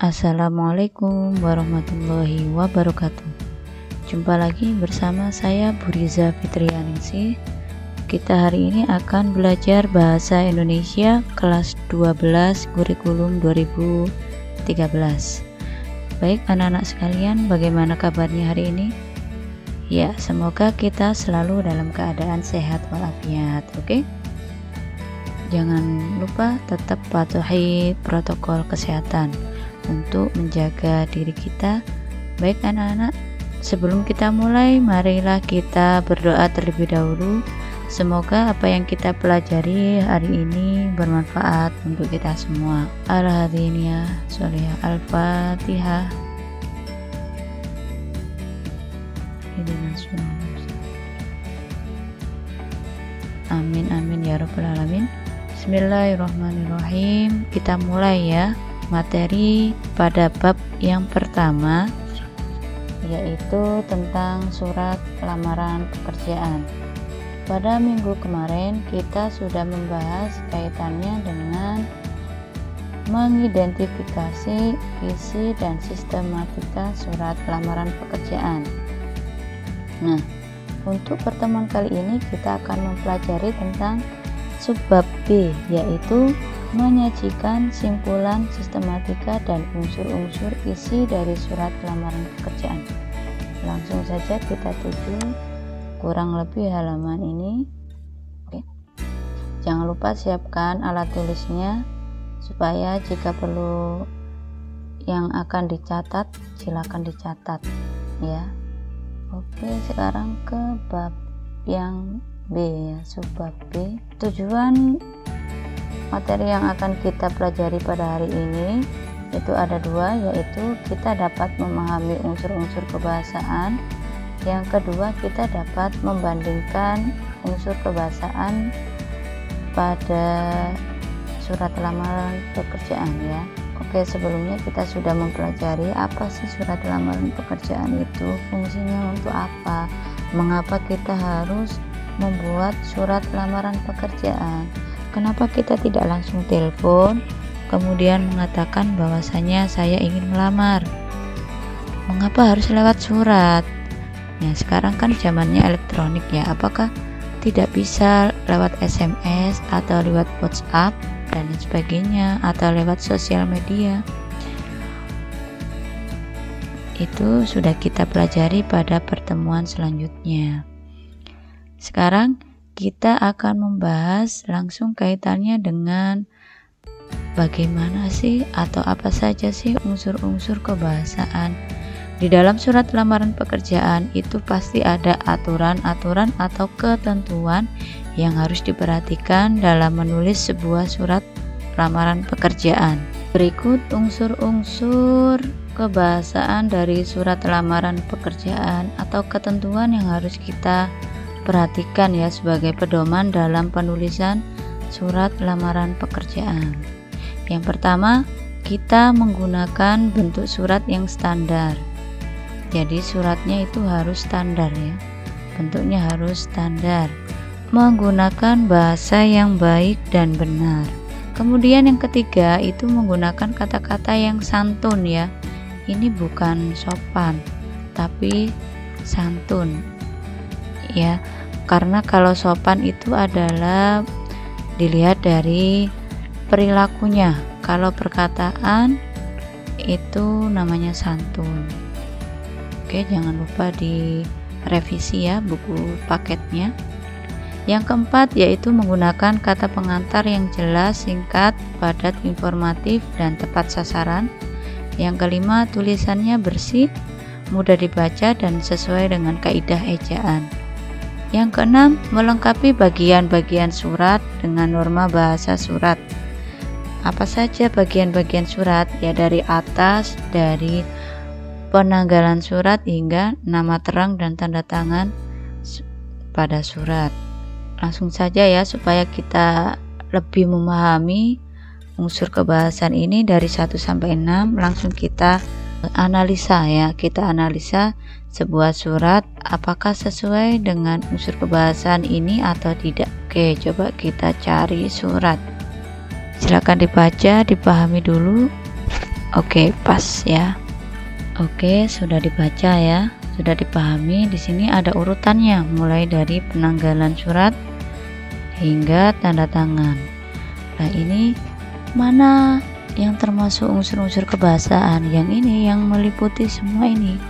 Assalamualaikum warahmatullahi wabarakatuh. Jumpa lagi bersama saya Bu Riza Fitrianingsih. Kita hari ini akan belajar bahasa Indonesia kelas 12 kurikulum 2013. Baik anak-anak sekalian, bagaimana kabarnya hari ini? Ya, semoga kita selalu dalam keadaan sehat walafiat, oke? Jangan lupa tetap patuhi protokol kesehatan untuk menjaga diri kita. Baik anak-anak, sebelum kita mulai, marilah kita berdoa terlebih dahulu. Semoga apa yang kita pelajari hari ini bermanfaat untuk kita semua. Al-Hadiniyah Sholihah Al-Fatihah. Amin amin ya rabbal alamin. Bismillahirrahmanirrahim. Kita mulai ya materi pada bab yang pertama, yaitu tentang surat lamaran pekerjaan. Pada minggu kemarin kita sudah membahas kaitannya dengan mengidentifikasi isi dan sistematika surat lamaran pekerjaan. Nah, untuk pertemuan kali ini kita akan mempelajari tentang subbab B, yaitu menyajikan simpulan, sistematika, dan unsur-unsur isi dari surat lamaran pekerjaan. Langsung saja kita tuju kurang lebih halaman ini. Oke. Jangan lupa siapkan alat tulisnya supaya jika perlu yang akan dicatat, silakan dicatat ya. Oke, sekarang ke bab yang B ya, subbab B. Tujuan materi yang akan kita pelajari pada hari ini itu ada dua, yaitu kita dapat memahami unsur-unsur kebahasaan. Yang kedua, kita dapat membandingkan unsur kebahasaan pada surat lamaran pekerjaan ya. Oke, sebelumnya kita sudah mempelajari apa sih surat lamaran pekerjaan itu, fungsinya untuk apa, mengapa kita harus membuat surat lamaran pekerjaan, kenapa kita tidak langsung telepon kemudian mengatakan bahwasanya saya ingin melamar, mengapa harus lewat surat. Nah, sekarang kan zamannya elektronik ya, apakah tidak bisa lewat SMS atau lewat WhatsApp dan sebagainya, atau lewat sosial media? Itu sudah kita pelajari pada pertemuan selanjutnya. Sekarang kita akan membahas langsung kaitannya dengan bagaimana sih atau apa saja sih unsur-unsur kebahasaan. Di dalam surat lamaran pekerjaan itu pasti ada aturan-aturan atau ketentuan yang harus diperhatikan dalam menulis sebuah surat lamaran pekerjaan. Berikut unsur-unsur kebahasaan dari surat lamaran pekerjaan atau ketentuan yang harus kita perhatikan ya sebagai pedoman dalam penulisan surat lamaran pekerjaan. Yang pertama, kita menggunakan bentuk surat yang standar. Jadi suratnya itu harus standar ya, bentuknya harus standar, menggunakan bahasa yang baik dan benar. Kemudian yang ketiga itu menggunakan kata-kata yang santun ya. Ini bukan sopan tapi santun ya, karena kalau sopan itu adalah dilihat dari perilakunya, kalau perkataan itu namanya santun. Oke, jangan lupa direvisi ya buku paketnya. Yang keempat yaitu menggunakan kata pengantar yang jelas, singkat, padat, informatif, dan tepat sasaran. Yang kelima, tulisannya bersih, mudah dibaca, dan sesuai dengan kaidah ejaan. Yang keenam, melengkapi bagian-bagian surat dengan norma bahasa surat. Apa saja bagian-bagian surat? Ya, dari atas, dari penanggalan surat hingga nama terang dan tanda tangan pada surat. Langsung saja ya, supaya kita lebih memahami unsur kebahasan ini dari 1 sampai 6, langsung kita analisa ya. Kita analisa sebuah surat apakah sesuai dengan unsur kebahasan ini atau tidak. Oke, coba kita cari surat. Silakan dibaca, dipahami dulu. Oke, pas ya. Oke, sudah dibaca ya, sudah dipahami. Di sini ada urutannya, mulai dari penanggalan surat hingga tanda tangan. Nah, ini mana yang termasuk unsur-unsur kebahasaan? Yang ini yang meliputi semua ini.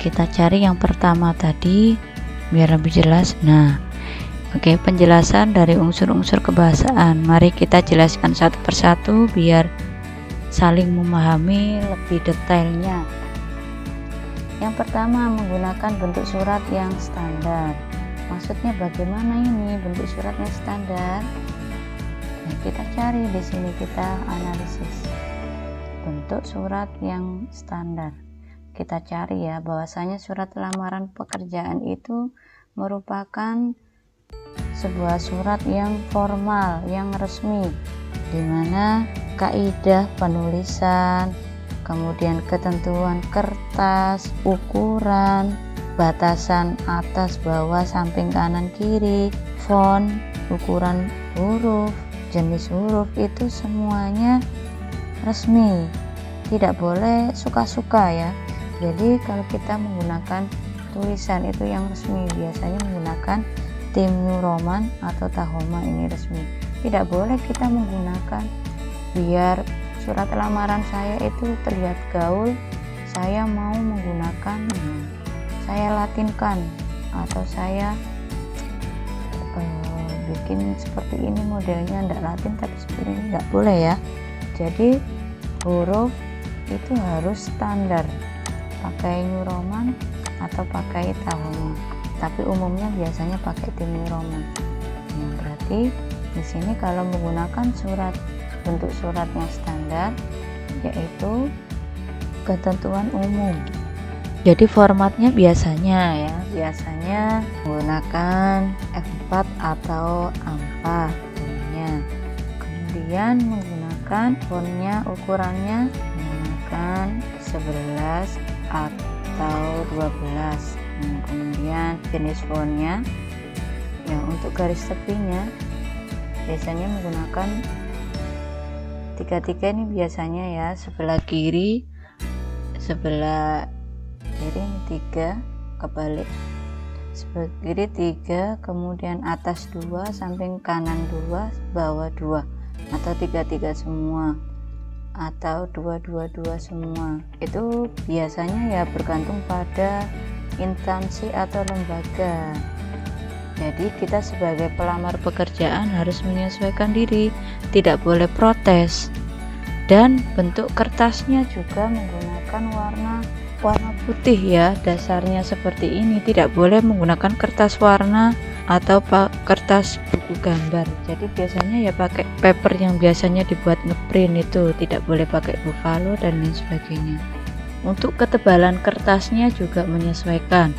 Kita cari yang pertama tadi biar lebih jelas. Nah, oke, penjelasan dari unsur-unsur kebahasaan. Mari kita jelaskan satu persatu biar saling memahami lebih detailnya. Yang pertama, menggunakan bentuk surat yang standar. Maksudnya bagaimana ini bentuk suratnya standar? Nah, kita cari di sini, kita analisis bentuk surat yang standar. Kita cari ya, bahwasanya surat lamaran pekerjaan itu merupakan sebuah surat yang formal, yang resmi, di mana kaidah penulisan, kemudian ketentuan kertas, ukuran, batasan atas bawah, samping kanan kiri, font, ukuran huruf, jenis huruf, itu semuanya resmi, tidak boleh suka-suka ya. Jadi kalau kita menggunakan tulisan itu yang resmi, biasanya menggunakan Tim New Roman atau Tahoma, ini resmi. Tidak boleh kita menggunakan, biar surat lamaran saya itu terlihat gaul, saya mau menggunakan, saya latinkan atau saya bikin seperti ini modelnya, tidak latin tapi seperti ini, tidak boleh ya. Jadi huruf itu harus standar, pakai New Roman atau pakai Tahoma, tapi umumnya biasanya pakai Tim New Roman. Nah, berarti di sini kalau menggunakan surat, bentuk suratnya standar, yaitu ketentuan umum. Jadi formatnya biasanya menggunakan F4 atau A4 fontnya. Kemudian menggunakan fontnya, ukurannya menggunakan 11 atau 12. Kemudian jenis fontnya, yang untuk garis tepinya biasanya menggunakan 3 ini biasanya ya, sebelah kiri ini 3, kebalik, sebelah kiri 3, kemudian atas 2, samping kanan 2, bawah 2, atau 3 semua, atau 2 semua. Itu biasanya ya bergantung pada instansi atau lembaga. Jadi kita sebagai pelamar pekerjaan harus menyesuaikan diri, tidak boleh protes. Dan bentuk kertasnya juga menggunakan warna putih ya, dasarnya seperti ini. Tidak boleh menggunakan kertas warna atau kertas buku gambar. Jadi biasanya ya pakai paper yang biasanya dibuat ngeprint, itu tidak boleh pakai buffalo dan lain sebagainya. Untuk ketebalan kertasnya juga menyesuaikan,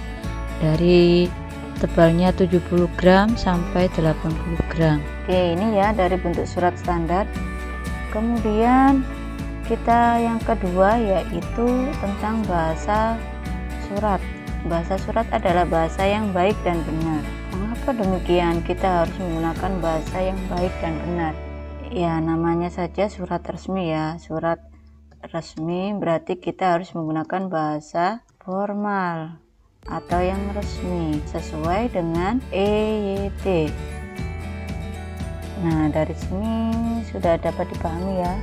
dari tebalnya 70 gram sampai 80 gram. Oke, ini ya dari bentuk surat standar. Kemudian kita yang kedua yaitu tentang bahasa surat. Bahasa surat adalah bahasa yang baik dan benar. Mengapa demikian? Kita harus menggunakan bahasa yang baik dan benar. Ya, namanya saja surat resmi ya. Surat resmi berarti kita harus menggunakan bahasa formal atau yang resmi sesuai dengan EYT. Nah, dari sini sudah dapat dipahami ya.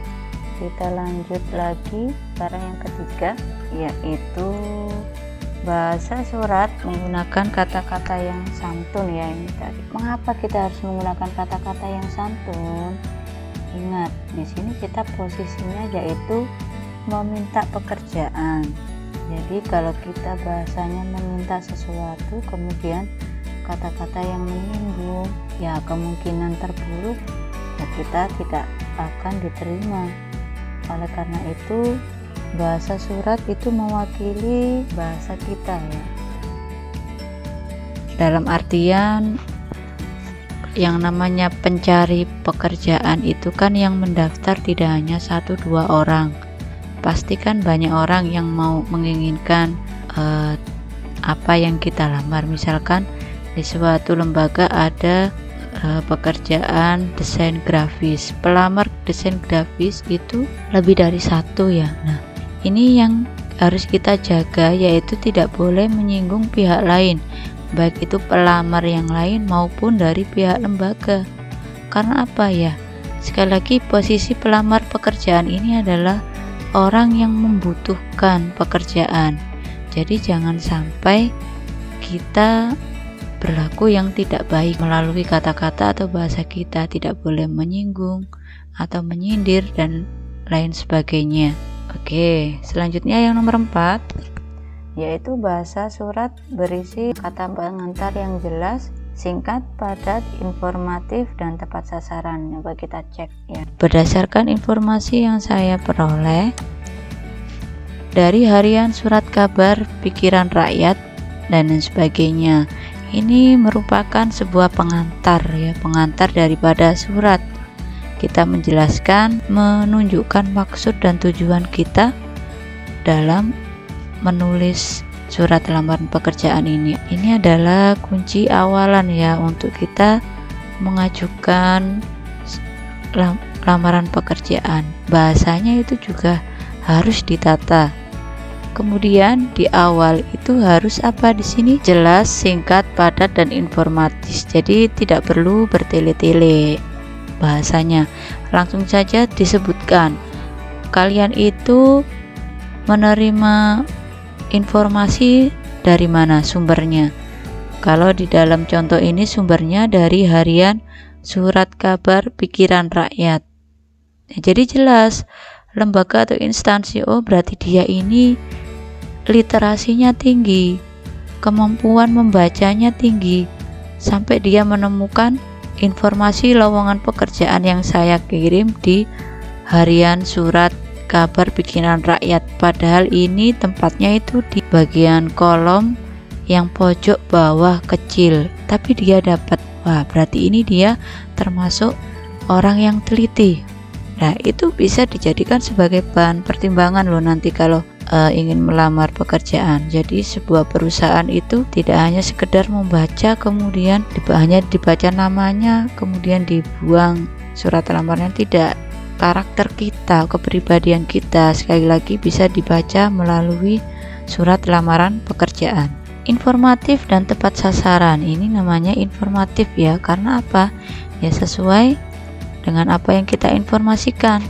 Kita lanjut lagi sekarang yang ketiga, yaitu bahasa surat menggunakan kata-kata yang santun ya. Ini tadi, mengapa kita harus menggunakan kata-kata yang santun? Ingat, di sini kita posisinya yaitu meminta pekerjaan. Jadi kalau kita bahasanya meminta sesuatu, kemudian kata-kata yang menyinggung, ya kemungkinan terburuk ya kita tidak akan diterima. Oleh karena itu, bahasa surat itu mewakili bahasa kita ya. Dalam artian yang namanya pencari pekerjaan itu kan yang mendaftar tidak hanya 1-2 orang. Pastikan banyak orang yang mau menginginkan apa yang kita lamar. Misalkan di suatu lembaga ada pekerjaan desain grafis. Pelamar desain grafis itu lebih dari satu ya. Nah, ini yang harus kita jaga, yaitu tidak boleh menyinggung pihak lain, baik itu pelamar yang lain maupun dari pihak lembaga. Karena apa ya? Sekali lagi, posisi pelamar pekerjaan ini adalah orang yang membutuhkan pekerjaan. Jadi jangan sampai kita berlaku yang tidak baik melalui kata-kata atau bahasa kita. Tidak boleh menyinggung atau menyindir dan lain sebagainya. Oke, selanjutnya yang nomor 4, yaitu bahasa surat berisi kata pengantar yang jelas, singkat, padat, informatif, dan tepat sasaran. Coba kita cek ya. Berdasarkan informasi yang saya peroleh dari harian surat kabar pikiran rakyat dan lain sebagainya, ini merupakan sebuah pengantar ya, pengantar daripada surat. Kita menjelaskan, menunjukkan maksud dan tujuan kita dalam menulis surat lamaran pekerjaan ini. Ini adalah kunci awalan ya untuk kita mengajukan lamaran pekerjaan. Bahasanya itu juga harus ditata. Kemudian di awal itu harus apa di sini? Jelas, singkat, padat, dan informatif. Jadi tidak perlu bertele-tele bahasanya. Langsung saja disebutkan kalian itu menerima informasi dari mana sumbernya. Kalau di dalam contoh ini sumbernya dari harian surat kabar pikiran rakyat. Jadi jelas lembaga atau instansi, oh berarti dia ini literasinya tinggi, kemampuan membacanya tinggi, sampai dia menemukan informasi lowongan pekerjaan yang saya kirim di harian surat kabar pikiran rakyat. Padahal ini tempatnya itu di bagian kolom yang pojok bawah kecil, tapi dia dapat. Wah, berarti ini dia termasuk orang yang teliti. Nah, itu bisa dijadikan sebagai bahan pertimbangan loh nanti kalau ingin melamar pekerjaan. Jadi sebuah perusahaan itu tidak hanya sekedar membaca kemudian hanya dibaca namanya kemudian dibuang surat lamarannya, tidak. Karakter kita, kepribadian kita sekali lagi bisa dibaca melalui surat lamaran pekerjaan. Informatif dan tepat sasaran, ini namanya informatif ya, karena apa? Ya sesuai dengan apa yang kita informasikan.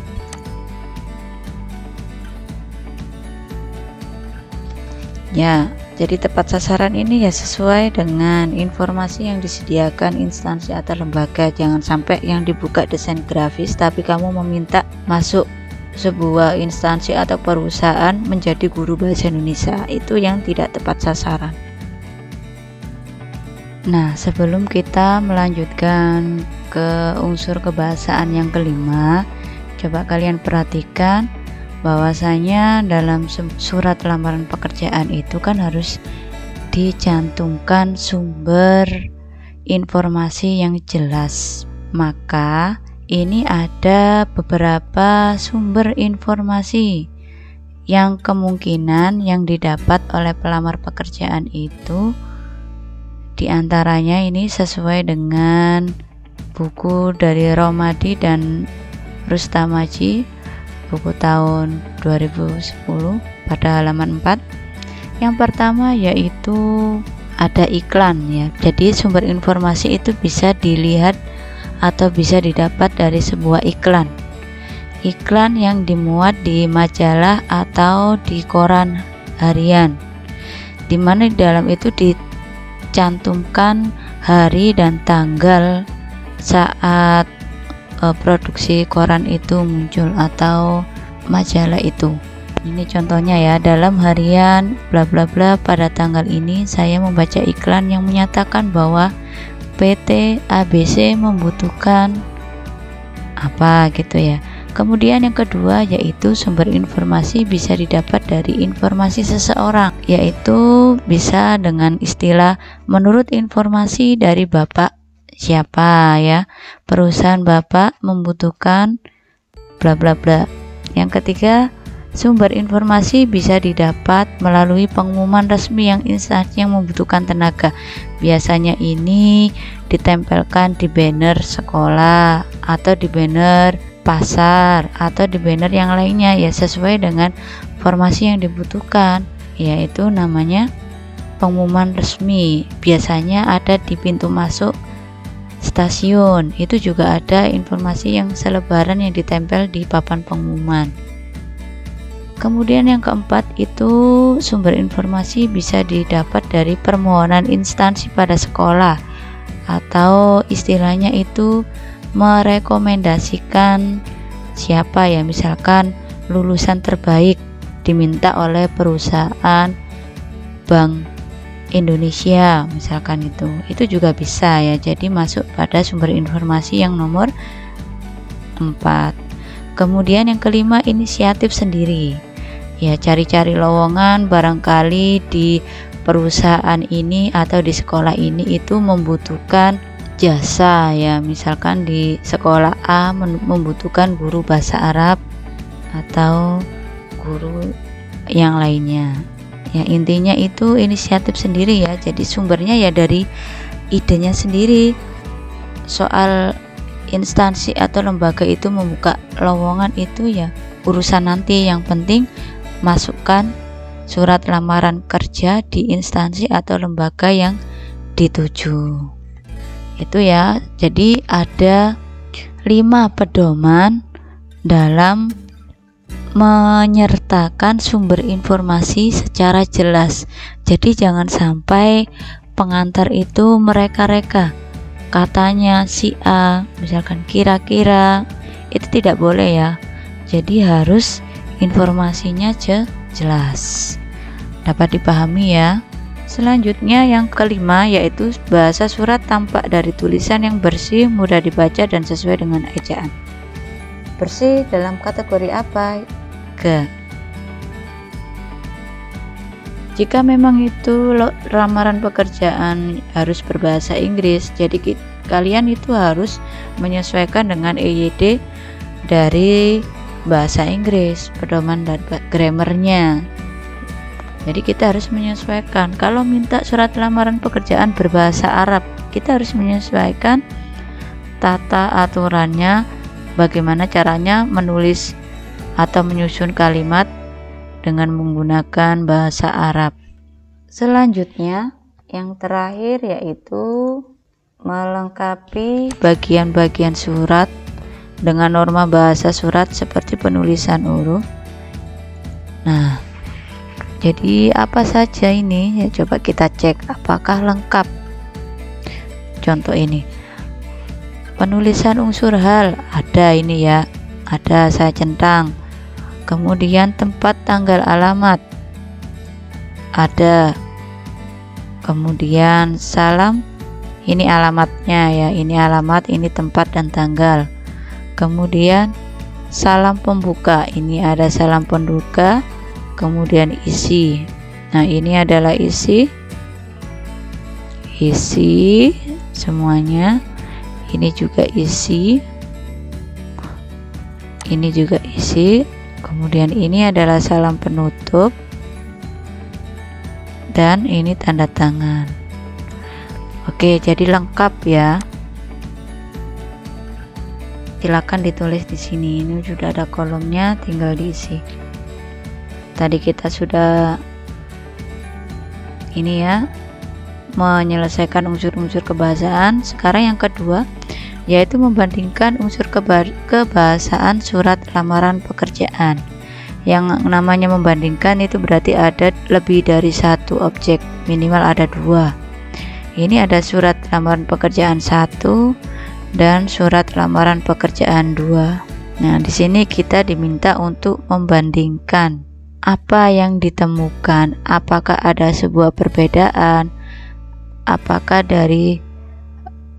Ya, jadi tepat sasaran ini ya sesuai dengan informasi yang disediakan instansi atau lembaga. Jangan sampai yang dibuka desain grafis tapi kamu meminta masuk sebuah instansi atau perusahaan menjadi guru bahasa Indonesia. Itu yang tidak tepat sasaran. Nah, sebelum kita melanjutkan ke unsur kebahasaan yang kelima, coba kalian perhatikan bahwasanya dalam surat lamaran pekerjaan itu kan harus dicantumkan sumber informasi yang jelas. Maka ini ada beberapa sumber informasi yang kemungkinan yang didapat oleh pelamar pekerjaan itu diantaranya ini sesuai dengan buku dari Romadi dan Rustamaji, buku tahun 2010 pada halaman 4. Yang pertama yaitu ada iklan ya. Jadi sumber informasi itu bisa dilihat atau bisa didapat dari sebuah iklan. Iklan yang dimuat di majalah atau di koran harian, di mana di dalam itu dicantumkan hari dan tanggal saat produksi koran itu muncul atau majalah itu. Ini contohnya ya, dalam harian bla bla bla pada tanggal ini saya membaca iklan yang menyatakan bahwa PT ABC membutuhkan apa gitu ya. Kemudian yang kedua yaitu sumber informasi bisa didapat dari informasi seseorang, yaitu bisa dengan istilah menurut informasi dari Bapak siapa ya, perusahaan Bapak membutuhkan bla bla bla. Yang ketiga, sumber informasi bisa didapat melalui pengumuman resmi yang instansi yang membutuhkan tenaga. Biasanya ini ditempelkan di banner sekolah atau di banner pasar atau di banner yang lainnya, ya sesuai dengan informasi yang dibutuhkan, yaitu namanya pengumuman resmi. Biasanya ada di pintu masuk stasiun, itu juga ada informasi yang selebaran yang ditempel di papan pengumuman. Kemudian yang keempat itu sumber informasi bisa didapat dari permohonan instansi pada sekolah, atau istilahnya itu merekomendasikan siapa, ya misalkan lulusan terbaik diminta oleh perusahaan Bank Indonesia misalkan, itu juga bisa ya, jadi masuk pada sumber informasi yang nomor 4. Kemudian yang kelima, inisiatif sendiri, ya cari-cari lowongan, barangkali di perusahaan ini atau di sekolah ini itu membutuhkan jasa, ya misalkan di sekolah A membutuhkan guru bahasa Arab atau guru yang lainnya. Ya intinya itu inisiatif sendiri ya, jadi sumbernya ya dari idenya sendiri. Soal instansi atau lembaga itu membuka lowongan itu ya urusan nanti, yang penting masukkan surat lamaran kerja di instansi atau lembaga yang dituju. Itu ya, jadi ada 5 pedoman dalam menyertakan sumber informasi secara jelas. Jadi jangan sampai pengantar itu mereka-reka, katanya si A, misalkan kira-kira, itu tidak boleh ya. Jadi harus informasinya jelas, dapat dipahami ya. Selanjutnya yang kelima yaitu bahasa surat tampak dari tulisan yang bersih, mudah dibaca dan sesuai dengan ejaan. Bersih dalam kategori apa? G. Jika memang itu lamaran pekerjaan harus berbahasa Inggris, jadi kalian itu harus menyesuaikan dengan EYD dari bahasa Inggris, pedoman dan grammarnya. Jadi kita harus menyesuaikan. Kalau minta surat lamaran pekerjaan berbahasa Arab, kita harus menyesuaikan tata aturannya, bagaimana caranya menulis atau menyusun kalimat dengan menggunakan bahasa Arab. Selanjutnya yang terakhir yaitu melengkapi bagian-bagian surat dengan norma bahasa surat seperti penulisan huruf. Nah, jadi apa saja ini? Ya, coba kita cek apakah lengkap. Contoh ini, penulisan unsur hal ada ini ya, ada, saya centang. Kemudian tempat, tanggal, alamat ada. Kemudian salam, ini alamatnya ya, ini alamat, ini tempat dan tanggal. Kemudian salam pembuka, ini ada salam pembuka. Kemudian isi, nah ini adalah isi semuanya. Ini juga isi, ini juga isi. Kemudian ini adalah salam penutup, dan ini tanda tangan. Oke, jadi lengkap ya. Silakan ditulis di sini. Ini sudah ada kolomnya, tinggal diisi. Tadi kita sudah ini ya, menyelesaikan unsur-unsur kebahasaan. Sekarang yang kedua yaitu membandingkan unsur kebahasaan surat lamaran pekerjaan. Yang namanya membandingkan itu berarti ada lebih dari satu objek, minimal ada 2. Ini ada surat lamaran pekerjaan 1 dan surat lamaran pekerjaan 2. Nah, di sini kita diminta untuk membandingkan apa yang ditemukan, apakah ada sebuah perbedaan, apakah dari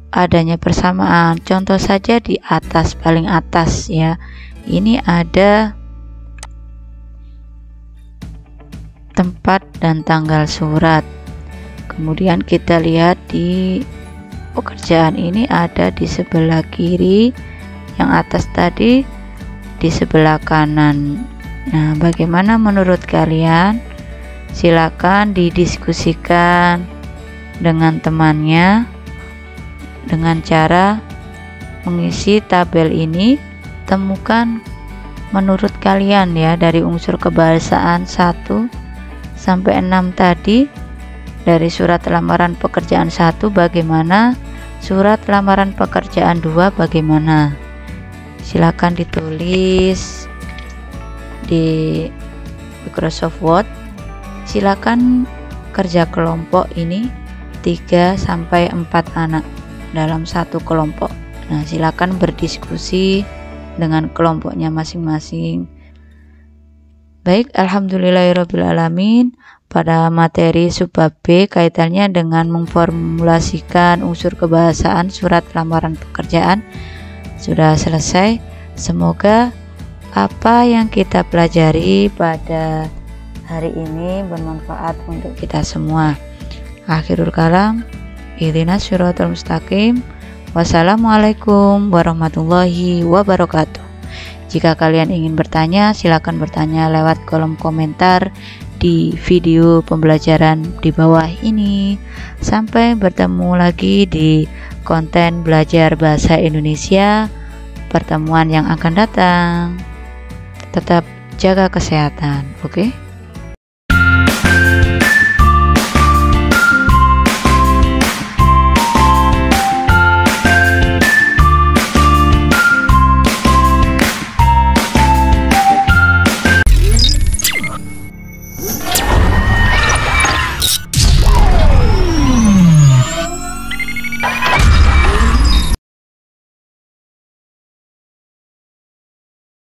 adanya persamaan. Contoh saja di atas, paling atas ya, ini ada tempat dan tanggal surat. Kemudian kita lihat di pekerjaan ini ada di sebelah kiri, yang atas tadi di sebelah kanan. Nah, bagaimana menurut kalian? Silakan didiskusikan dengan temannya dengan cara mengisi tabel ini. Temukan menurut kalian ya, dari unsur kebahasaan 1 sampai 6 tadi, dari surat lamaran pekerjaan 1 bagaimana, surat lamaran pekerjaan 2 bagaimana. Silakan ditulis di Microsoft Word. Silakan kerja kelompok ini 3 sampai 4 anak dalam satu kelompok. Nah, silakan berdiskusi dengan kelompoknya masing-masing. Baik, alhamdulillahirrabbilalamin. Pada materi subbab B kaitannya dengan memformulasikan unsur kebahasaan surat lamaran pekerjaan sudah selesai. Semoga apa yang kita pelajari pada hari ini bermanfaat untuk kita semua. Akhirul kalam, ihdinas syiratal mustaqim. Wassalamualaikum warahmatullahi wabarakatuh. Jika kalian ingin bertanya, silakan bertanya lewat kolom komentar di video pembelajaran di bawah ini. Sampai bertemu lagi di konten belajar bahasa Indonesia pertemuan yang akan datang. Tetap jaga kesehatan, oke?